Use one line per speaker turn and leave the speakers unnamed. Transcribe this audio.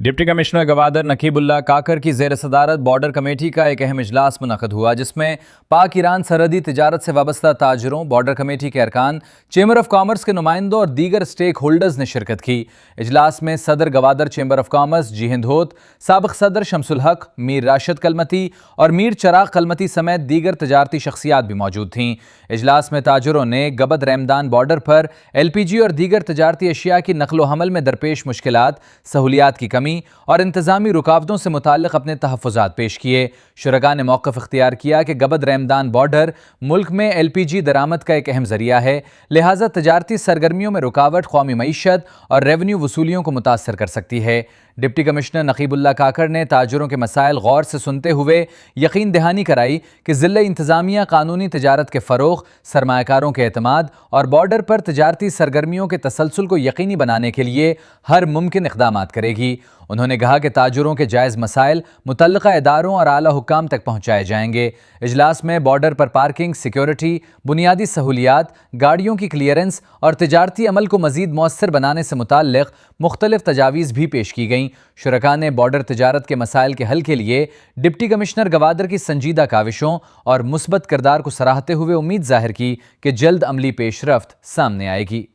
Deputy commissioner Gwadar Naqeebullah काकर की ज़ेर सदारत बॉर्डर कमेटी का एक अहम इजलास मुनक़द हुआ, जिसमें पाक ईरान सरहदी तिजारत से वाबस्ता ताजरों, बॉर्डर कमेटी के अरकान, चेंबर ऑफ कॉमर्स के नुमाइंदों और दीगर स्टेक होल्डर्स ने शिरकत की। इजलास में सदर गवादर चेंबर ऑफ कॉमर्स जी हिंद होत, साबिक़ सदर शमसुल हक, मीर राशिद कलमती और मीर चराग कलमती समेत दीगर तजारती शख्सियात भी मौजूद थीं। इजलास में ताजरों ने गबद रमदान बॉर्डर पर LPG और दीगर तजारती अशिया की नकलो हमल में दरपेश मुश्किलात, सहूलियात की कमी और इंतजामी रुकावटों से मुताल्लिक़ अपने तहफ़्फ़ुज़ात पेश किए। शुरका ने मौक़िफ़ इख्तियार किया कि गबद रमदान बॉर्डर मुल्क में LPG दरामद का एक अहम ज़रिया है, लिहाजा तजारती सरगर्मियों में रुकावट कौमी मईशत और रेवेन्यू वसूलियों को मुतासर कर सकती है। डिप्टी कमिश्नर नकीबुल्ला काकर ने ताजरों के मसाइल गौर से सुनते हुए यकीन दहानी कराई कि ज़िला इंतज़ामिया कानूनी तजारत के फ़रोग़, सरमायाकारों के एतमाद और बॉर्डर पर तजारती सरगर्मियों के तसलसल को यकीनी बनाने के लिए हर मुमकिन इक़दामात करेगी। उन्होंने कहा कि ताजरों के जायज़ मसाइल मुतल्लिक़ा इदारों और आला हुक्काम तक पहुँचाए जाएंगे। इजलास में बॉर्डर पर पार्किंग, सिक्योरिटी, बुनियादी सहूलियात, गाड़ियों की क्लियरेंस और तजारती अमल को मज़ीद मौसर बनाने से मुताल्लिक़ मुख्तलिफ तजावीज़ भी पेश की गईं। शुरका ने बॉर्डर तजारत के मसाइल के हल के लिए डिप्टी कमिश्नर गवादर की संजीदा काविशों और मुस्बत किरदार को सराहते हुए उम्मीद ज़ाहिर की कि जल्द अमली पेशरफ्त सामने आएगी।